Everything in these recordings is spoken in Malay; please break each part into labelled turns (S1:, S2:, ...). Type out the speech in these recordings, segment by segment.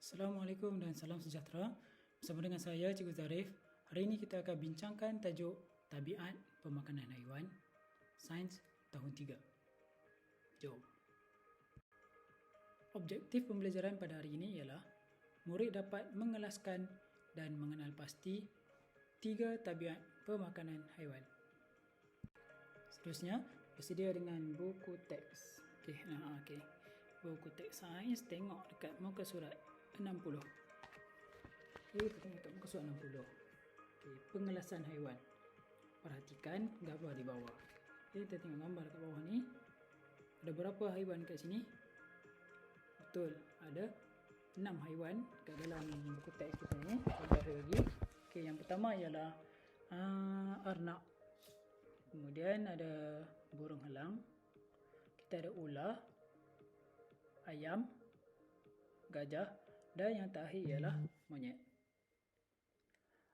S1: Assalamualaikum dan salam sejahtera. Bersama dengan saya, Cikgu Zarif. Hari ini kita akan bincangkan tajuk Tabiat Pemakanan Haiwan, Sains Tahun 3. Jom. Objektif pembelajaran pada hari ini ialah murid dapat mengelaskan dan mengenal pasti 3 tabiat pemakanan haiwan. Seterusnya, bersedia dengan buku teks. Okey. Buku teks sains, tengok dekat muka surat 60. Kita tengok kat muka surat 60. Pengelasan haiwan. Perhatikan gambar di bawah. Kita tengok gambar kat bawah ni. Ada berapa haiwan kat sini? Betul, ada 6 haiwan kat dalam buku teks kita ni. Gambar lagi. Yang pertama ialah arnab. Kemudian ada burung elang. Kita ada ular, ayam, gajah, dan yang terakhir ialah monyet.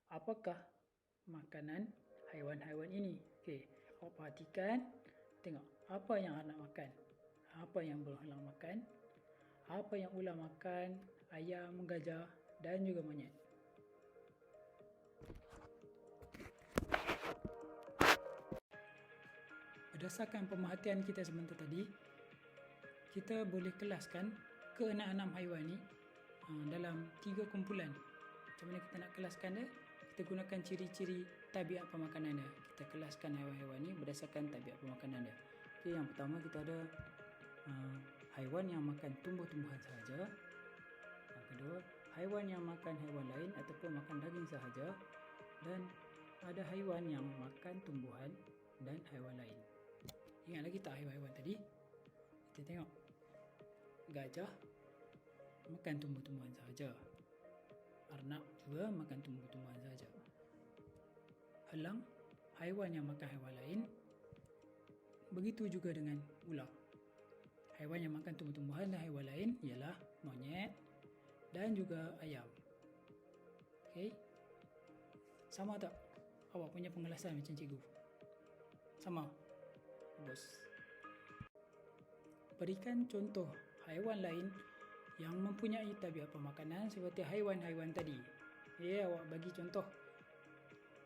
S1: Apakah makanan haiwan-haiwan ini? Awak perhatikan, tengok apa yang arnab makan, apa yang burung elang makan, apa yang ular makan, ayam, gajah dan juga monyet. Berdasarkan pemerhatian kita sebentar tadi, kita boleh kelaskan ke-6 haiwan ni dalam 3 kumpulan. Macam mana kita nak kelaskan dia? Kita gunakan ciri-ciri tabiat pemakanan dia. Kita kelaskan haiwan-haiwan ni berdasarkan tabiat pemakanan dia. Yang pertama kita ada haiwan yang makan tumbuh-tumbuhan sahaja. Yang kedua, haiwan yang makan haiwan lain ataupun makan daging sahaja. Dan ada haiwan yang makan tumbuhan dan haiwan lain. Ingat lagi tak haiwan-haiwan tadi? Kita tengok. Gajah makan tumbuh-tumbuhan sahaja. Arnab juga makan tumbuh-tumbuhan sahaja. Elang, haiwan yang makan haiwan lain. Begitu juga dengan ular. Haiwan yang makan tumbuh-tumbuhan dan haiwan lain ialah monyet dan juga ayam. Sama tak awak punya pengelasan macam cikgu? Sama? Bagus. Berikan contoh haiwan lain yang mempunyai tabiat pemakanan seperti haiwan-haiwan tadi. Awak bagi contoh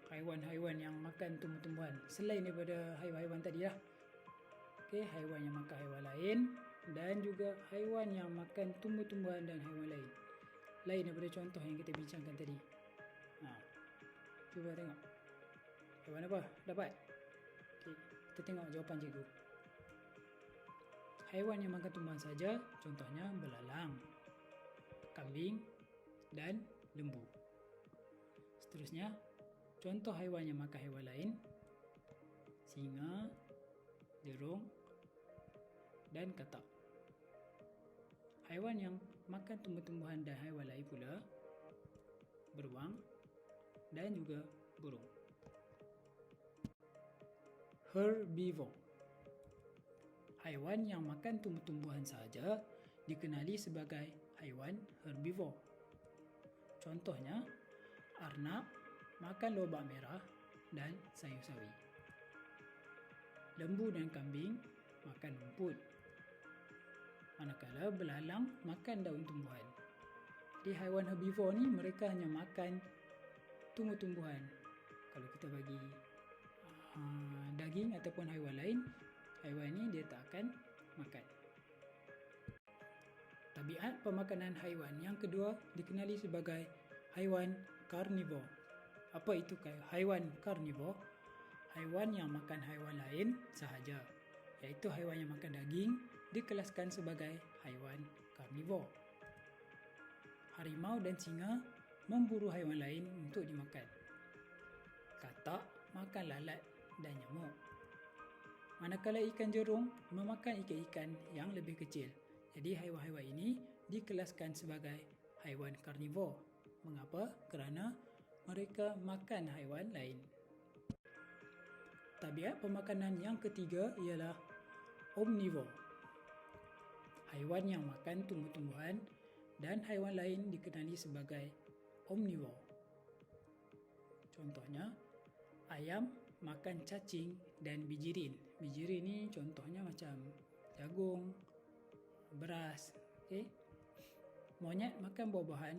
S1: haiwan-haiwan yang makan tumbuh-tumbuhan selain daripada haiwan-haiwan tadi lah. Haiwan yang makan haiwan lain dan juga haiwan yang makan tumbuh-tumbuhan dan haiwan lain. Lain daripada contoh yang kita bincangkan tadi. Cuba tengok. Haiwan apa? Dapat? Kita tengok jawapan cikgu. Haiwan yang makan tumbuhan saja, contohnya belalang, kambing dan lembu. Seterusnya, contoh haiwan yang makan haiwan lain, singa, jerung dan katak. Haiwan yang makan tumbuh-tumbuhan dan haiwan lain pula, beruang dan juga burung. Herbivore. Haiwan yang makan tumbuh-tumbuhan sahaja dikenali sebagai haiwan herbivore. Contohnya, arnab makan lobak merah dan sayur sawi. Lembu dan kambing makan rumput. Manakala belalang makan daun tumbuhan. Di haiwan herbivore ni mereka hanya makan tumbuh-tumbuhan. Kalau kita bagi daging ataupun haiwan lain, haiwan ini dia tak akan makan. Tabiat pemakanan haiwan yang kedua dikenali sebagai haiwan karnivor. Apa itu haiwan karnivor? Haiwan yang makan haiwan lain sahaja, iaitu haiwan yang makan daging dikelaskan sebagai haiwan karnivor. Harimau dan singa memburu haiwan lain untuk dimakan. Katak makan lalat dan nyamuk. Manakala ikan jerung memakan ikan-ikan yang lebih kecil. Jadi haiwan-haiwan ini dikelaskan sebagai haiwan karnivor. Mengapa? Kerana mereka makan haiwan lain. Tabiat pemakanan yang ketiga ialah omnivor. Haiwan yang makan tumbuh-tumbuhan dan haiwan lain dikenali sebagai omnivor. Contohnya, ayam makan cacing dan bijirin. Bijirin ni contohnya macam jagung, beras. Monyet makan buah-buahan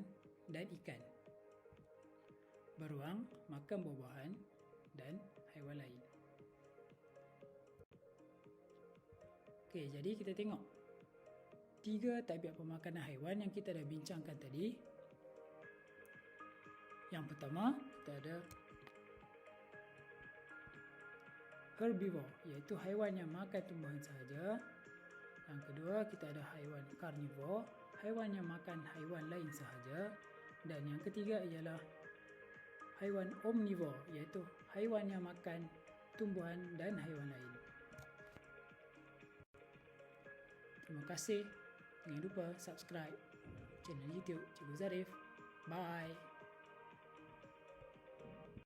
S1: dan ikan. Beruang makan buah-buahan dan haiwan lain. Okey, jadi kita tengok 3 tabiat pemakanan haiwan yang kita dah bincangkan tadi. Yang pertama, kita ada herbivore, iaitu haiwan yang makan tumbuhan sahaja. Yang kedua, kita ada haiwan carnivore, haiwan yang makan haiwan lain sahaja. Dan yang ketiga ialah haiwan omnivore, iaitu haiwan yang makan tumbuhan dan haiwan lain. Terima kasih. Jangan lupa subscribe channel YouTube Cikgu Zarif. Bye.